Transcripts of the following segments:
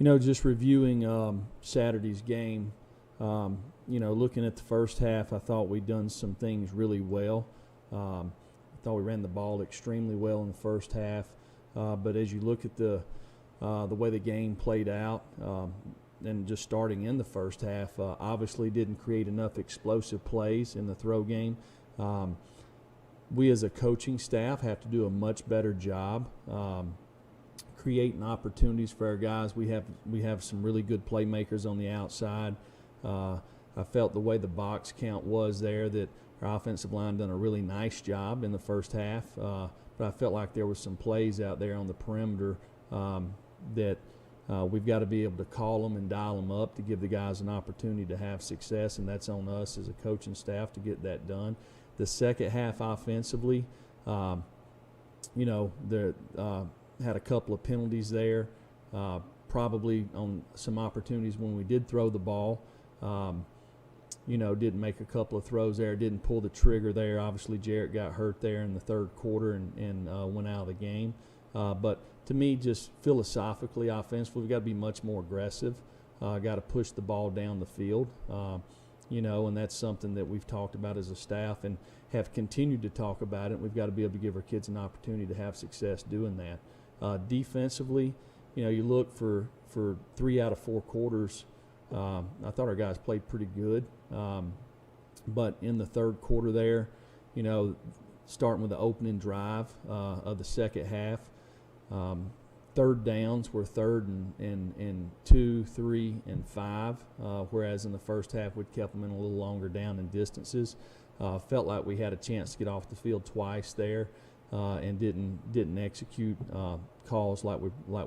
Just reviewing Saturday's game, looking at the first half, I thought we'd done some things really well. I thought we ran the ball extremely well in the first half. But as you look at the way the game played out, and just starting in the first half, obviously didn't create enough explosive plays in the throw game. We as a coaching staff have to do a much better job creating opportunities for our guys. We have some really good playmakers on the outside. I felt the way the box count was there that our offensive line done a really nice job in the first half. But I felt like there were some plays out there on the perimeter that we've got to be able to call them and dial them up to give the guys an opportunity to have success, and that's on us as a coaching staff to get that done. The second half offensively, there had a couple of penalties there, probably on some opportunities when we did throw the ball. Didn't make a couple of throws there, didn't pull the trigger there. Obviously, Jarrett got hurt there in the third quarter and went out of the game. But to me, just philosophically, offensively, we've got to be much more aggressive. Got to push the ball down the field, and that's something that we've talked about as a staff and have continued to talk about it. We've got to be able to give our kids an opportunity to have success doing that. Defensively, you look for 3 out of 4 quarters. I thought our guys played pretty good. But in the third quarter there, starting with the opening drive of the second half, third downs were 3rd and 2, 3, and 5, whereas in the first half we'd kept them in a little longer down in distances. Felt like we had a chance to get off the field twice there and didn't execute calls like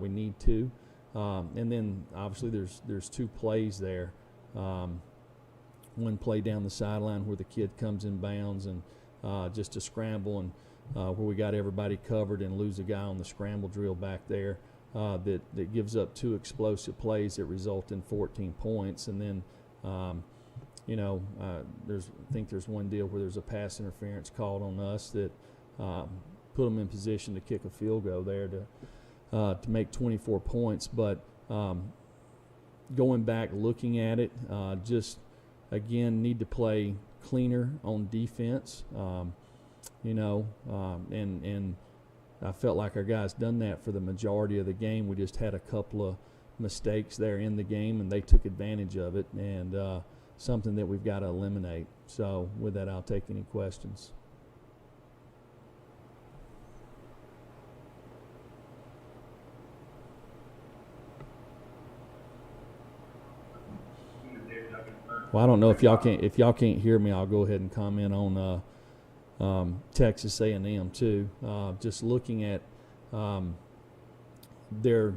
we need to. And then obviously there's 2 plays there. One play down the sideline where the kid comes in bounds and just a scramble, and where we got everybody covered and lose a guy on the scramble drill back there that gives up 2 explosive plays that result in 14 points. And then, I think there's one deal where there's a pass interference called on us that put them in position to kick a field goal there to make 24 points. But going back, looking at it, just again need to play cleaner on defense. And I felt like our guys done that for the majority of the game. We just had a couple of mistakes there in the game, and they took advantage of it, and something that we've got to eliminate. So with that, I'll take any questions. Well, I don't know if y'all can't hear me. I'll go ahead and comment on Texas A&M too. Just looking at their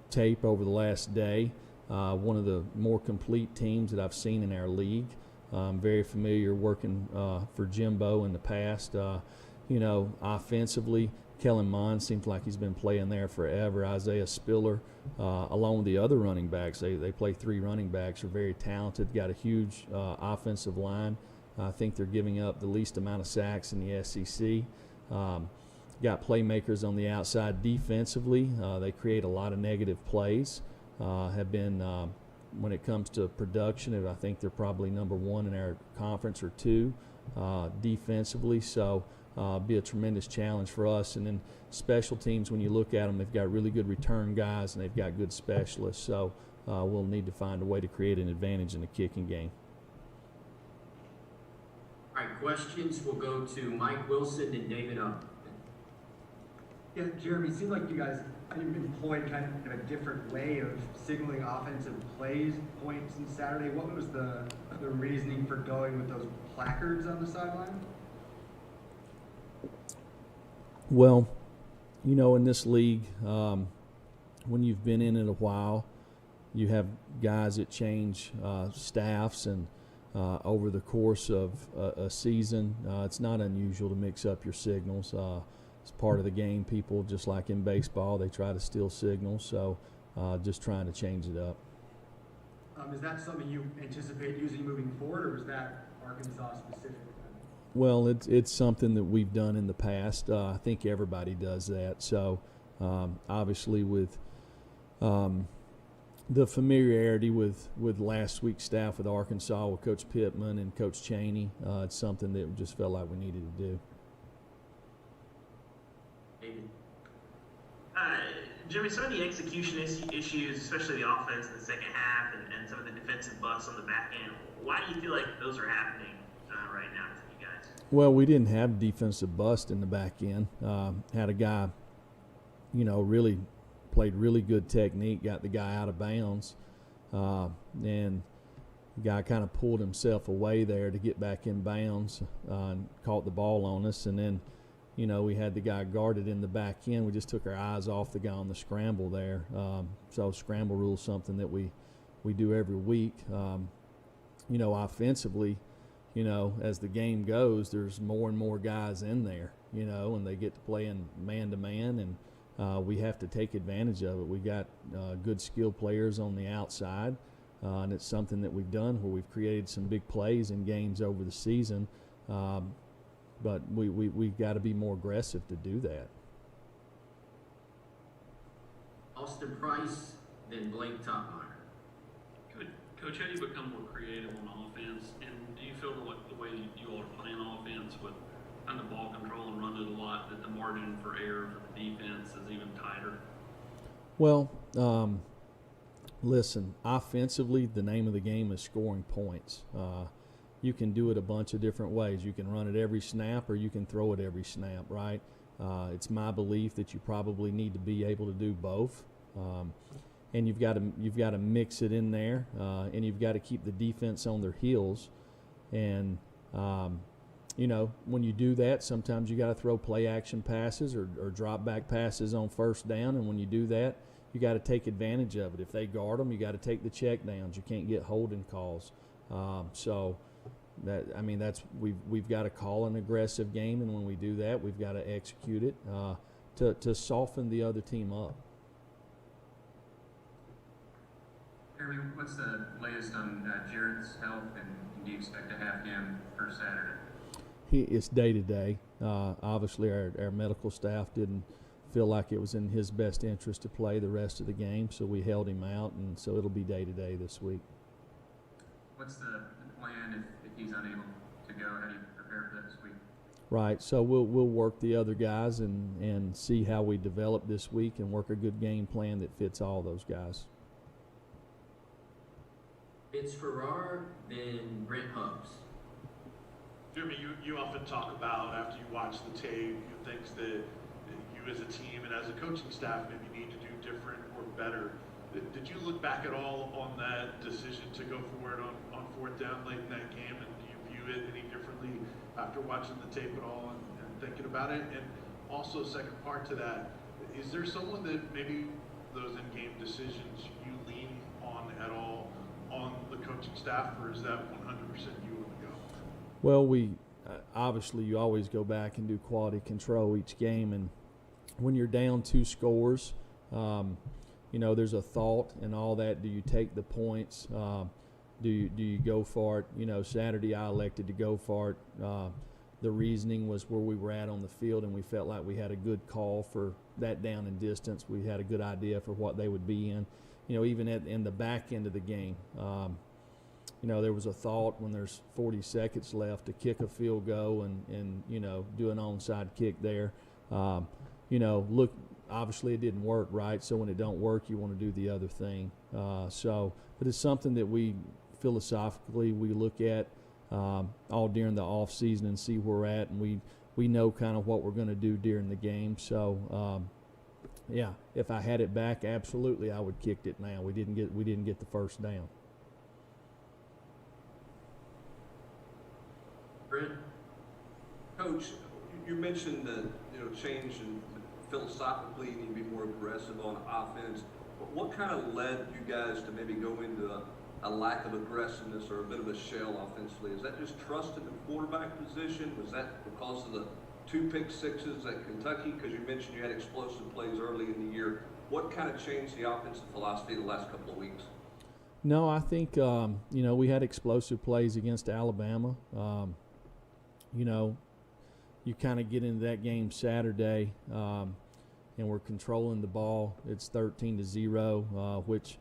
tape over the last day, one of the more complete teams that I've seen in our league. I'm very familiar working for Jimbo in the past. Offensively, Kellen Mond seems like he's been playing there forever. Isaiah Spiller, along with the other running backs, they play 3 running backs, are very talented, got a huge offensive line. I think they're giving up the least amount of sacks in the SEC. Got playmakers on the outside defensively. They create a lot of negative plays. Have been, when it comes to production, I think they're probably number 1 in our conference or 2 defensively. So be a tremendous challenge for us. And then special teams, when you look at them, they've got really good return guys and they've got good specialists. So we'll need to find a way to create an advantage in the kicking game. All right, questions will go to Mike Wilson and David Up. Yeah, Jeremy, it seemed like you guys employed kind of a different way of signaling offensive plays, points, and Saturday. What was the reasoning for going with those placards on the sideline? Well, in this league, when you've been in it a while, you have guys that change staffs, and over the course of a season, it's not unusual to mix up your signals. It's part of the game. People, just like in baseball, they try to steal signals, so just trying to change it up. Is that something you anticipate using moving forward, or was that Arkansas specific? Well, it's something that we've done in the past. I think everybody does that. So obviously with the familiarity with last week's staff with Arkansas, with Coach Pittman and Coach Chaney, it's something that we just felt like we needed to do. David. Jimmy, some of the execution issues, especially the offense in the second half and some of the defensive busts on the back end, why do you feel like those are happening right now to you guys? Well, we didn't have defensive bust in the back end. Had a guy, really played really good technique, got the guy out of bounds, and the guy kind of pulled himself away there to get back in bounds and caught the ball on us. And then, we had the guy guarded in the back end. We just took our eyes off the guy on the scramble there. So scramble rule is something that we do every week. Offensively, as the game goes, there's more and more guys in there, and they get to play in man-to-man, and we have to take advantage of it. We got good skilled players on the outside, and it's something that we've done where we've created some big plays in games over the season, but we've got to be more aggressive to do that. Austin Price, then Blake Topmeyer. Coach, how do you become more creative on offense? And do you feel the way you all are playing offense with kind of ball control and running it a lot, that the margin for error for the defense is even tighter? Well, listen, offensively, the name of the game is scoring points. You can do it a bunch of different ways. You can run it every snap or you can throw it every snap, right? It's my belief that you probably need to be able to do both. And you've got to mix it in there, and you've got to keep the defense on their heels. And when you do that, sometimes you got to throw play action passes or drop back passes on first down. And when you do that, you got to take advantage of it. If they guard them, you got to take the check downs. You can't get holding calls. We've got to call an aggressive game, and when we do that, we've got to execute it to soften the other team up. Jeremy, what's the latest on Jared's health, and do you expect to have him for Saturday? It's day to day. Obviously, our medical staff didn't feel like it was in his best interest to play the rest of the game, so we held him out, and so it'll be day to day this week. What's the plan if he's unable to go? How do you prepare for that this week? Right, so we'll work the other guys and see how we develop this week and work a good game plan that fits all those guys. It's Farrar, then Brent Hubbs. Jeremy, you often talk about, after you watch the tape, things that you as a team and as a coaching staff maybe need to do different or better. Did you look back at all on that decision to go for it on fourth down late in that game, and do you view it any differently after watching the tape at all and thinking about it? And also, second part to that, is there someone that maybe those in-game decisions you lean on at all on the coaching staff, or is that 100% you on the go? Well, obviously you always go back and do quality control each game, and when you're down 2 scores, there's a thought and all that. Do you take the points? Do you go for it? Saturday I elected to go for it. The reasoning was where we were at on the field, and we felt like we had a good call for that down and distance. We had a good idea for what they would be in. Even in the back end of the game, there was a thought when there's 40 seconds left to kick a field goal and do an onside kick there. Look, obviously it didn't work, right? So when it don't work, you want to do the other thing. But it's something that we philosophically we look at all during the off season and see where we're at, and we know kind of what we're going to do during the game. So. Yeah, if I had it back, absolutely, I would kicked it now. We didn't get the first down. Brent. Coach, you mentioned that change and philosophically you need to be more aggressive on offense. But what kind of led you guys to maybe go into a lack of aggressiveness or a bit of a shell offensively? Is that just trust in the quarterback position? Was that because of the 2 pick sixes at Kentucky? Because you mentioned you had explosive plays early in the year. What kind of changed the offensive philosophy the last couple of weeks? No, I think we had explosive plays against Alabama. You kind of get into that game Saturday, and we're controlling the ball. It's 13-0, which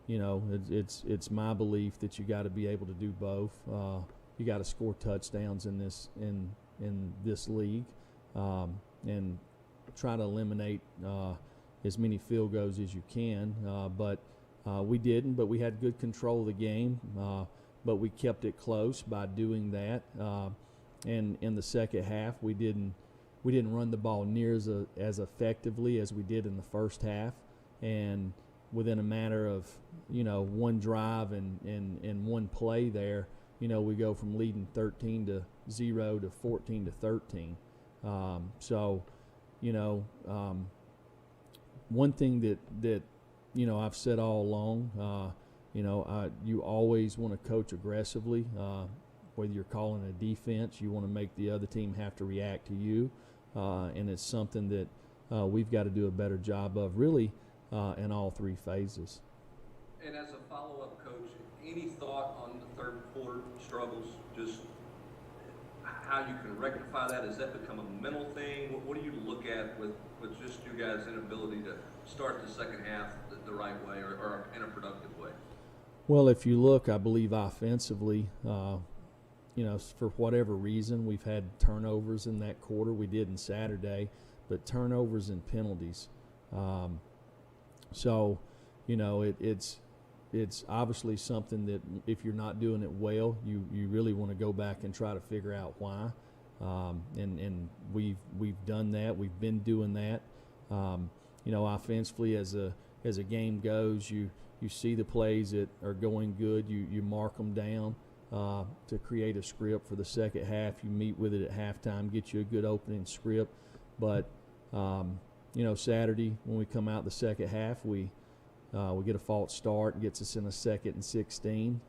it's my belief that you got to be able to do both. You got to score touchdowns in this league, and try to eliminate as many field goals as you can. But we didn't. But we had good control of the game. But we kept it close by doing that. And in the second half, we didn't run the ball near as effectively as we did in the first half. And within a matter of one drive and one play there, we go from leading 13-0 to 14-13. One thing that I've said all along, you always want to coach aggressively. Whether you're calling a defense, you want to make the other team have to react to you, and it's something that we've got to do a better job of, really, in all three phases. And as a follow-up, Coach, any thought on the third quarter struggles? Just how you can rectify that? Has that become a mental thing? What do you look at with just you guys' inability to start the second half the right way or in a productive way? Well, if you look, I believe offensively, for whatever reason, we've had turnovers in that quarter. We did in Saturday, but turnovers and penalties. It's obviously something that if you're not doing it well, you really want to go back and try to figure out why. And we've done that. We've been doing that. Offensively, as a game goes, you see the plays that are going good. You mark them down to create a script for the second half. You meet with it at halftime, get you a good opening script. But Saturday when we come out the second half, we get a false start, gets us in a 2nd and 16.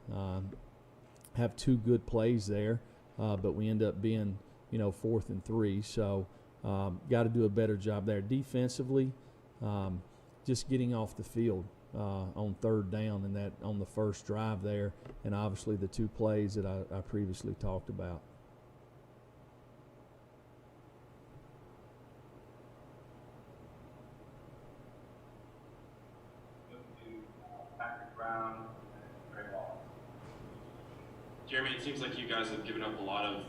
Have two good plays there, but we end up being 4th and 3. So got to do a better job there defensively. Just getting off the field on third down and that on the first drive there, and obviously the two plays that I previously talked about. Jeremy, it seems like you guys have given up a lot of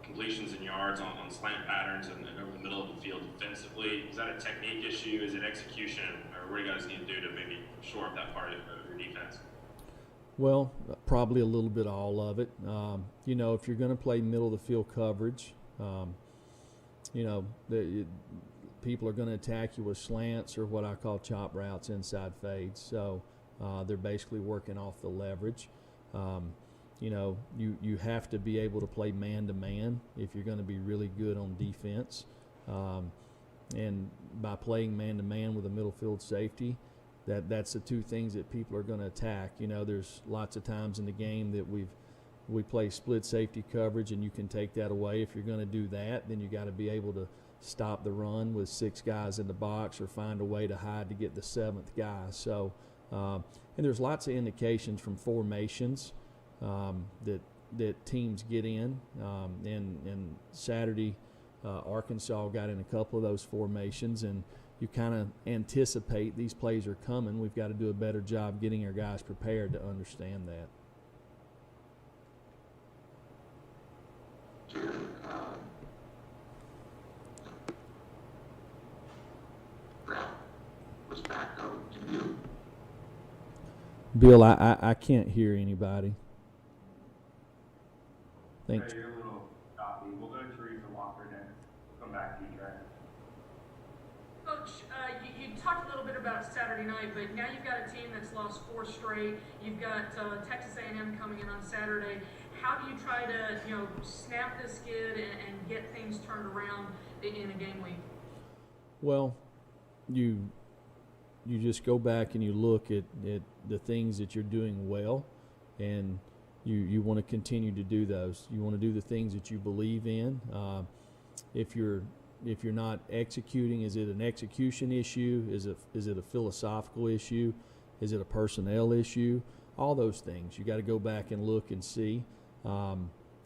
completions and yards on slant patterns and over the middle of the field defensively. Is that a technique issue? Is it execution? Or what do you guys need to do to maybe shore up that part of your defense? Well, probably a little bit of all of it. If you're going to play middle of the field coverage, people are going to attack you with slants or what I call chop routes, inside fades. So they're basically working off the leverage. You have to be able to play man-to-man if you're going to be really good on defense. And by playing man-to-man with a middle field safety, that's the two things that people are going to attack. There's lots of times in the game that we play split safety coverage, and you can take that away. If you're going to do that, then you got to be able to stop the run with 6 guys in the box or find a way to hide to get the 7th guy. So, and there's lots of indications from formations that teams get in. And Saturday, Arkansas got in a couple of those formations, and you kind of anticipate these plays are coming. We've got to do a better job getting our guys prepared to understand that. Bill, I can't hear anybody. Thanks. You're a little choppy. We'll go to Teresa Walker next. We'll come back to you, Trey. Coach, you talked a little bit about Saturday night, but now you've got a team that's lost 4 straight. You've got Texas A&M coming in on Saturday. How do you try to, snap this skid and get things turned around in a game week? Well, you just go back and you look at the things that you're doing well, and you want to continue to do those. You want to do the things that you believe in. If you're not executing, is it an execution issue? Is it a philosophical issue? Is it a personnel issue? All those things. You got to go back and look and see.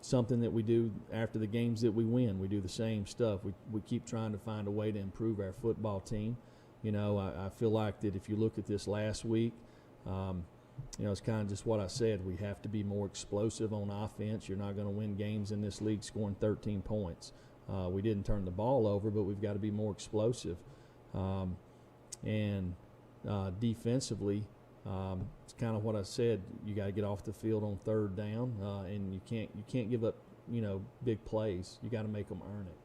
Something that we do after the games that we win, we do the same stuff. We keep trying to find a way to improve our football team. I feel like that if you look at this last week, It's kind of just what I said. We have to be more explosive on offense. You're not going to win games in this league scoring 13 points. We didn't turn the ball over, but we've got to be more explosive. And defensively, it's kind of what I said. You got to get off the field on third down, and you can't give up big plays. You got to make them earn it.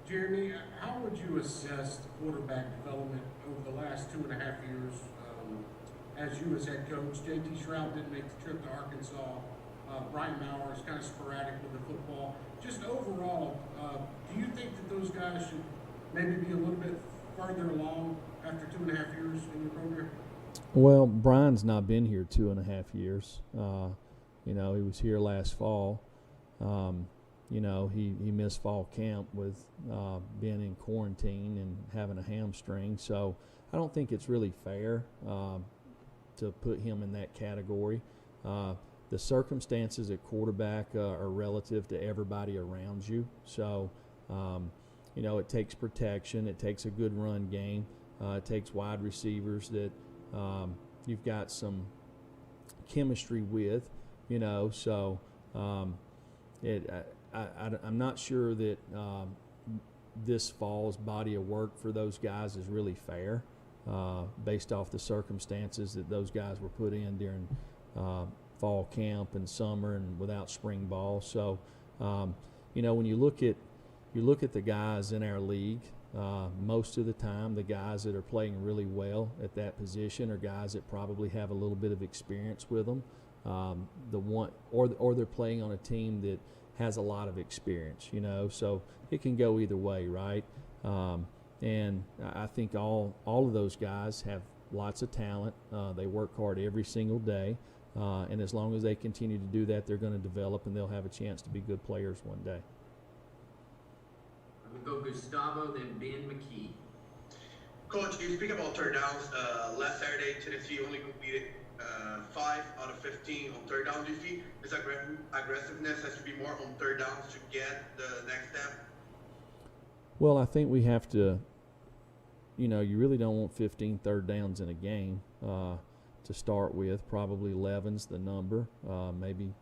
Jeremy, how would you assess the quarterback development over the last 2.5 years as you as head coach? J.T. Shroud didn't make the trip to Arkansas. Brian Maurer is kind of sporadic with the football. Just overall, do you think that those guys should maybe be a little bit further along after 2.5 years in your program? Well, Brian's not been here 2.5 years. He was here last fall. He missed fall camp with being in quarantine and having a hamstring. So I don't think it's really fair to put him in that category. The circumstances at quarterback are relative to everybody around you. So, it takes protection. It takes a good run game. It takes wide receivers that you've got some chemistry with, So I'm not sure that this fall's body of work for those guys is really fair based off the circumstances that those guys were put in during fall camp and summer and without spring ball. So, when you look at the guys in our league, most of the time the guys that are playing really well at that position are guys that probably have a little bit of experience with them. Or they're playing on a team that has a lot of experience, so it can go either way, right? And I think all of those guys have lots of talent. They work hard every single day, and as long as they continue to do that, they're going to develop and they'll have a chance to be good players one day. We'll go Gustavo, then Ben McKee. Coach, you speak about third downs. Last Saturday, Tennessee only completed 5 out of 15 on third down. Do you see this aggressiveness has to be more on third downs to get the next step? Well, I think we have to, you really don't want 15 third downs in a game to start with. Probably 11's the number, maybe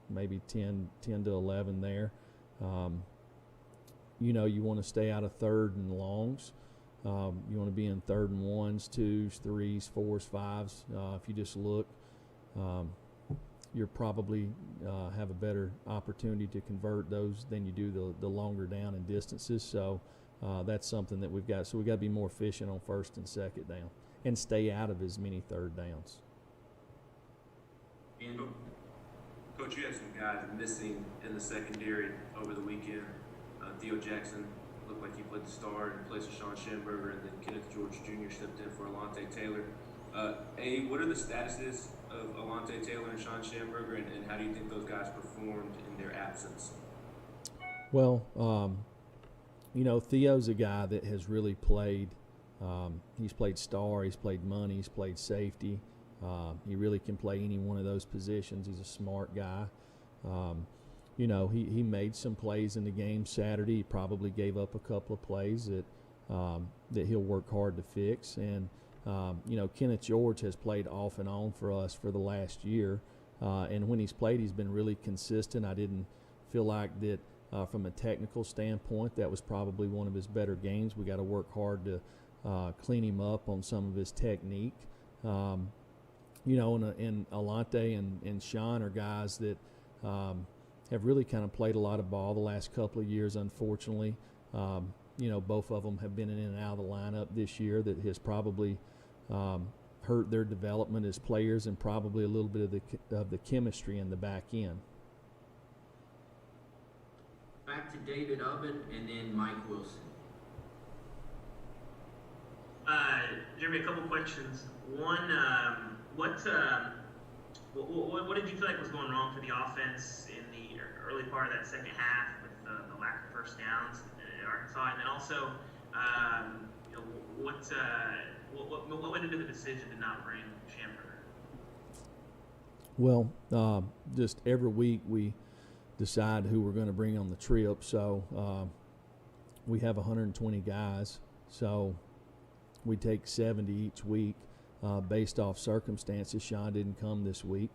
10 to 11 there. You want to stay out of third and longs. You want to be in third and 1s, 2s, 3s, 4s, 5s. If you just look, you're probably have a better opportunity to convert those than you do the longer down and distances. So that's something that we've got. So we've got to be more efficient on first and second down and stay out of as many third downs. Coach, you had some guys missing in the secondary over the weekend. Theo Jackson looked like he played the star in place of Sean Schenberger, and then Kenneth George Jr. stepped in for Alontae Taylor. What are the statuses of Alontae Taylor and Sean Schenberger, and how do you think those guys performed in their absence? Well, Theo's a guy that has really played. He's played star, he's played money, he's played safety. He really can play any one of those positions. He's a smart guy. He made some plays in the game Saturday. He probably gave up a couple of plays that he'll work hard to fix. And, Kenneth George has played off and on for us for the last year. And when he's played, he's been really consistent. I didn't feel like that from a technical standpoint, that was probably one of his better games. We got to work hard to clean him up on some of his technique. And Alontae and Sean are guys that have really kind of played a lot of ball the last couple of years, unfortunately. Both of them have been in and out of the lineup this year. That has probably hurt their development as players and probably a little bit of the chemistry in the back end. Back to David Ubben and then Mike Wilson. Jeremy, a couple questions. One, what did you feel like was going wrong for the offense in the early part of that second half with the lack of first downs in Arkansas? And then also, what went into the decision to not bring Schenberger? Well, just every week we decide who we're going to bring on the trip. So, we have 120 guys, so we take 70 each week based off circumstances. Sean didn't come this week.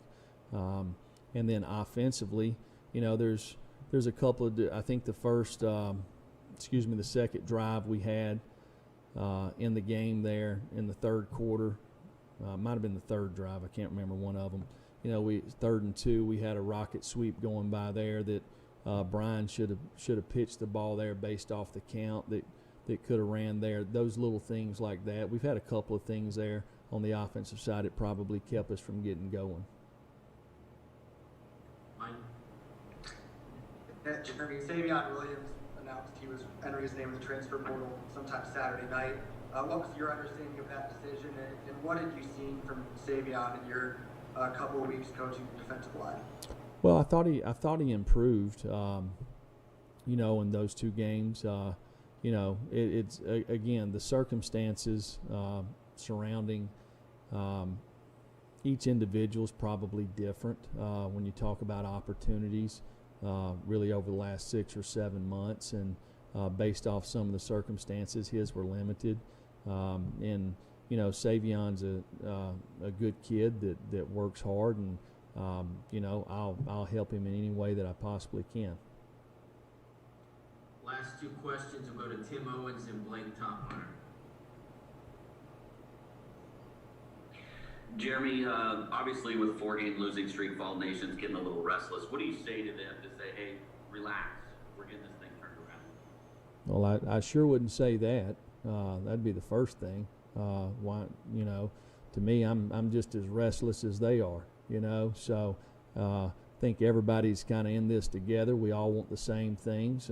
And then offensively, there's a couple of, I think the the second drive we had in the game there in the third quarter, might have been the third drive, I can't remember one of them. We 3rd and 2, we had a rocket sweep going by there that Brian should have pitched the ball there based off the count that could have ran there. Those little things like that. We've had a couple of things there on the offensive side that probably kept us from getting going. Mike? Yeah, Jeremy, Savion Williams announced he was entering his name in the transfer portal sometime Saturday night. What was your understanding of that decision, and what had you seen from Savion in your couple of weeks coaching the defensive line? Well, I thought he improved. In those 2 games. It's again the circumstances surrounding each individual is probably different when you talk about opportunities. Really over the last 6 or 7 months, and based off some of the circumstances, his were limited. And Savion's a good kid that works hard, and I'll help him in any way that I possibly can. Last 2 questions will go to Tim Owens and Blake Topmeyer. Jeremy, obviously with a 4-game losing streak, Vol Nation's getting a little restless. What do you say to them to say, hey, relax, we're getting this thing turned around? Well, I sure wouldn't say that. That'd be the first thing. Why, to me, I'm just as restless as they are. So I think everybody's kind of in this together. We all want the same things.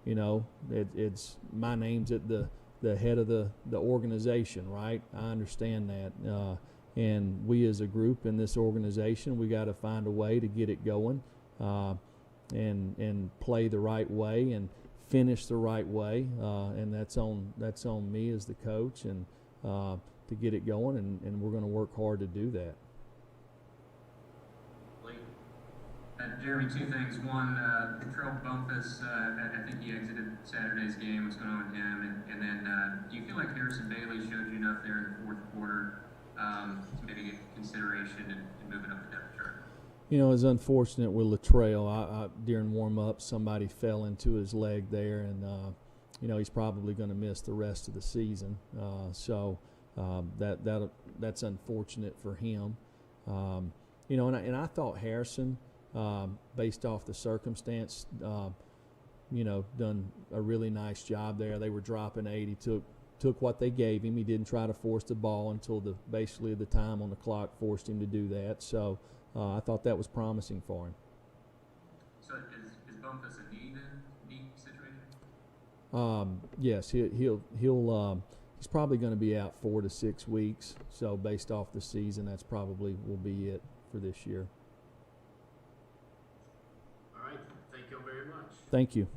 It's my name's at the head of the organization, right? I understand that. And we as a group in this organization, we got to find a way to get it going and play the right way and finish the right way. And that's on me as the coach and to get it going, and we're going to work hard to do that. Jeremy, 2 things. One, Latrell Bumpus, I think he exited Saturday's game. What's going on with him? And then, do you feel like Harrison Bailey showed you enough there in the 4th quarter to maybe get consideration and moving up the depth chart? It's unfortunate with Latrell. During warm-up, somebody fell into his leg there, and he's probably going to miss the rest of the season. So that's unfortunate for him. And I thought Harrison, based off the circumstance, done a really nice job there. They were dropping 8. He took what they gave him. He didn't try to force the ball until basically the time on the clock forced him to do that. So I thought that was promising for him. So is Bumpus a knee situation? Yes, he's probably going to be out 4 to 6 weeks. So based off the season, that's probably will be it for this year. All right. Thank you very much. Thank you.